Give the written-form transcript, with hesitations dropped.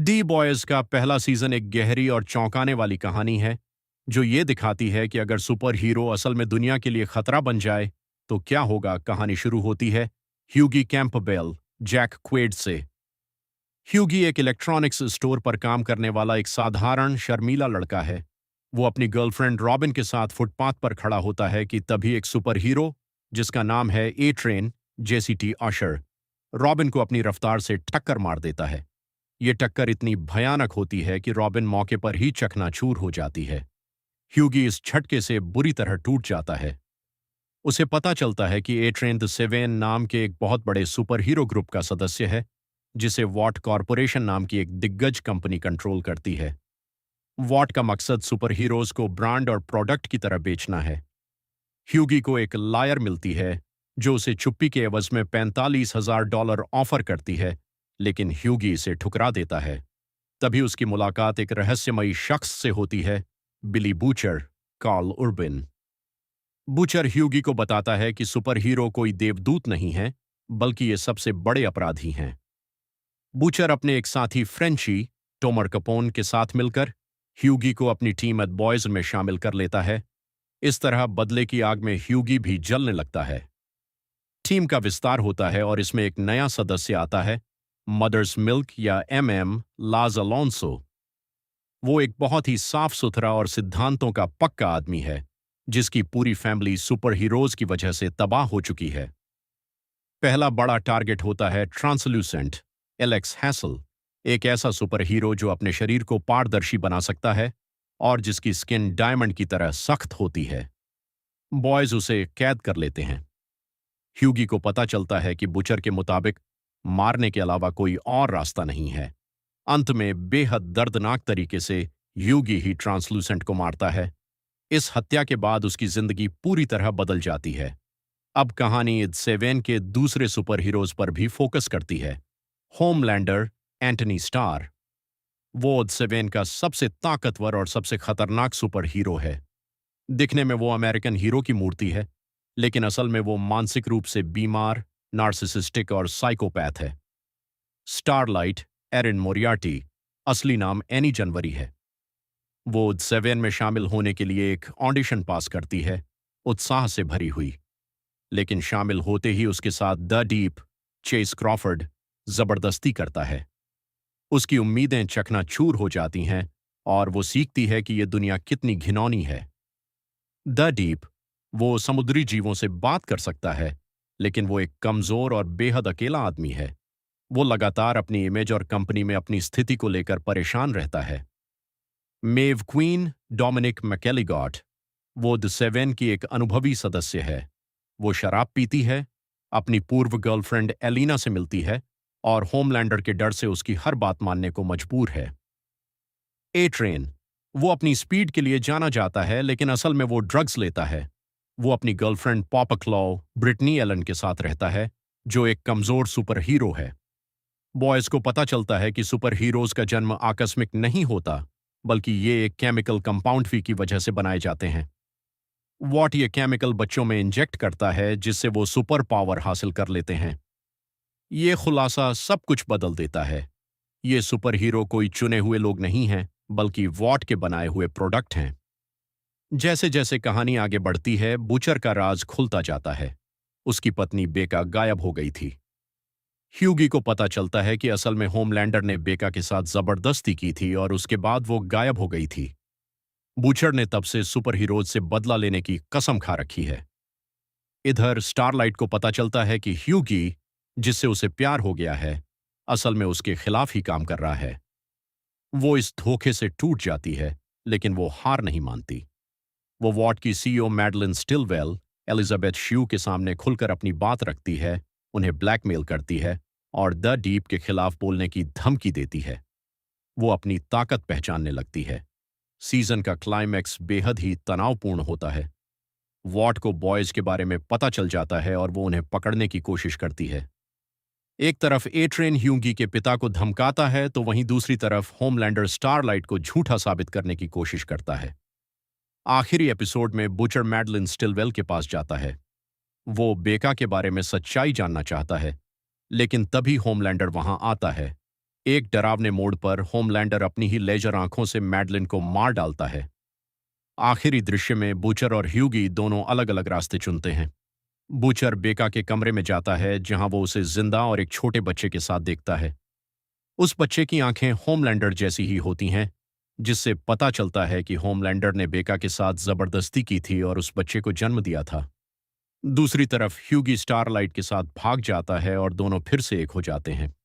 D boys का पहला season एक गहरी और चौंकाने वाली कहानी है जो ये दिखाती है कि अगर सुपर हीरो असल में दुनिया के लिए खतरा बन जाए तो क्या होगा। कहानी शुरू होती है ह्यूगी कैंपबेल जैक क्वेड से। ह्यूगी एक इलेक्ट्रॉनिक्स स्टोर पर काम करने वाला एक साधारण शर्मीला लड़का है। वो अपनी गर्लफ्रेंड रॉबिन के साथ फुटपाथ पर खड़ा होता है कि तभी एक सुपर हीरो जिसका नाम है ए ट्रेन जेसीटी अशर रॉबिन को अपनी रफ्तार से टक्कर मार देता है। ये टक्कर इतनी भयानक होती है कि रॉबिन मौके पर ही चकनाचूर हो जाती है। ह्यूगी इस झटके से बुरी तरह टूट जाता है। उसे पता चलता है कि ए ट्रेन द सेवेन नाम के एक बहुत बड़े सुपर हीरो ग्रुप का सदस्य है जिसे वॉट कॉरपोरेशन नाम की एक दिग्गज कंपनी कंट्रोल करती है। वॉट का मकसद सुपर हीरोज को ब्रांड और प्रोडक्ट की तरह बेचना है। ह्यूगी को एक लायर मिलती है जो उसे चुप्पी के एवज में $45,000 ऑफर करती है, लेकिन ह्यूगी इसे ठुकरा देता है। तभी उसकी मुलाकात एक रहस्यमयी शख्स से होती है, बिली बूचर, कार्ल उर्बिन। बूचर ह्यूगी को बताता है कि सुपर हीरो कोई देवदूत नहीं है, बल्कि ये सबसे बड़े अपराधी हैं। बूचर अपने एक साथी फ्रेंची, टोमर कपोन के साथ मिलकर ह्यूगी को अपनी टीम एट बॉयज में शामिल कर लेता है। इस तरह बदले की आग में ह्यूगी भी जलने लगता है। टीम का विस्तार होता है और इसमें एक नया सदस्य आता है, मदर्स मिल्क या MM लाज अलोंसो। वो एक बहुत ही साफ सुथरा और सिद्धांतों का पक्का आदमी है जिसकी पूरी फैमिली सुपर हीरोज की वजह से तबाह हो चुकी है। पहला बड़ा टारगेट होता है ट्रांसल्यूसेंट एलेक्स हैसल, एक ऐसा सुपर हीरो जो अपने शरीर को पारदर्शी बना सकता है और जिसकी स्किन डायमंड की तरह सख्त होती है। बॉयज उसे कैद कर लेते हैं। ह्यूगी को पता चलता है कि बुचर के मुताबिक मारने के अलावा कोई और रास्ता नहीं है। अंत में बेहद दर्दनाक तरीके से ह्यूगी ही ट्रांसलूसेंट को मारता है। इस हत्या के बाद उसकी जिंदगी पूरी तरह बदल जाती है। अब कहानी इद सेवेन के दूसरे सुपर हीरोज पर भी फोकस करती है, होमलैंडर एंटनी स्टार। वो इद सेवेन का सबसे ताकतवर और सबसे खतरनाक सुपर हीरो है। दिखने में वो अमेरिकन हीरो की मूर्ति है, लेकिन असल में वो मानसिक रूप से बीमार, नार्सिसिस्टिक और साइकोपैथ है। स्टारलाइट एरिन मोरियार्टी, असली नाम एनी जनवरी है। वो सेवेन में शामिल होने के लिए एक ऑडिशन पास करती है, उत्साह से भरी हुई। लेकिन शामिल होते ही उसके साथ द डीप चेस क्रॉफर्ड जबरदस्ती करता है। उसकी उम्मीदें चकनाचूर हो जाती हैं और वो सीखती है कि ये दुनिया कितनी घिनौनी है। द डीप, वो समुद्री जीवों से बात कर सकता है, लेकिन वो एक कमजोर और बेहद अकेला आदमी है। वो लगातार अपनी इमेज और कंपनी में अपनी स्थिति को लेकर परेशान रहता है। मेव क्वीन डोमिनिक मैकेलिगॉट, वो द सेवेन की एक अनुभवी सदस्य है। वो शराब पीती है, अपनी पूर्व गर्लफ्रेंड एलिना से मिलती है और होमलैंडर के डर से उसकी हर बात मानने को मजबूर है। ए ट्रेन, वो अपनी स्पीड के लिए जाना जाता है, लेकिन असल में वो ड्रग्स लेता है। वो अपनी गर्लफ्रेंड पॉपा क्लॉ ब्रिटनी एलन के साथ रहता है, जो एक कमजोर सुपर हीरो है। बॉयज को पता चलता है कि सुपर हीरोज का जन्म आकस्मिक नहीं होता, बल्कि ये एक केमिकल कंपाउंड फी की वजह से बनाए जाते हैं। वॉट ये केमिकल बच्चों में इंजेक्ट करता है जिससे वो सुपर पावर हासिल कर लेते हैं। ये खुलासा सब कुछ बदल देता है। ये सुपर हीरो कोई चुने हुए लोग नहीं हैं, बल्कि वॉट के बनाए हुए प्रोडक्ट हैं। जैसे जैसे कहानी आगे बढ़ती है, बूचर का राज खुलता जाता है। उसकी पत्नी बेका गायब हो गई थी। ह्यूगी को पता चलता है कि असल में होमलैंडर ने बेका के साथ जबरदस्ती की थी और उसके बाद वो गायब हो गई थी। बूचर ने तब से सुपर हीरोज से बदला लेने की कसम खा रखी है। इधर स्टारलाइट को पता चलता है कि ह्यूगी, जिससे उसे प्यार हो गया है, असल में उसके खिलाफ ही काम कर रहा है। वो इस धोखे से टूट जाती है, लेकिन वो हार नहीं मानती। वो वॉट की CEO मैडलिन स्टिलवेल, एलिजाबेथ श्यू के सामने खुलकर अपनी बात रखती है, उन्हें ब्लैकमेल करती है और द डीप के खिलाफ बोलने की धमकी देती है। वो अपनी ताकत पहचानने लगती है। सीजन का क्लाइमैक्स बेहद ही तनावपूर्ण होता है। वॉट को बॉयज के बारे में पता चल जाता है और वो उन्हें पकड़ने की कोशिश करती है। एक तरफ ए ट्रेन ह्यूगी के पिता को धमकाता है, तो वहीं दूसरी तरफ होमलैंडर स्टारलाइट को झूठा साबित करने की कोशिश करता है। आखिरी एपिसोड में बूचर मैडलिन स्टिलवेल के पास जाता है। वो बेका के बारे में सच्चाई जानना चाहता है, लेकिन तभी होमलैंडर वहां आता है। एक डरावने मोड़ पर होमलैंडर अपनी ही लेजर आंखों से मैडलिन को मार डालता है। आखिरी दृश्य में बूचर और ह्यूगी दोनों अलग अलग रास्ते चुनते हैं। बूचर बेका के कमरे में जाता है जहां वो उसे जिंदा और एक छोटे बच्चे के साथ देखता है। उस बच्चे की आंखें होमलैंडर जैसी ही होती हैं, जिससे पता चलता है कि होमलैंडर ने बेका के साथ जबरदस्ती की थी और उस बच्चे को जन्म दिया था। दूसरी तरफ ह्यूगी स्टारलाइट के साथ भाग जाता है और दोनों फिर से एक हो जाते हैं।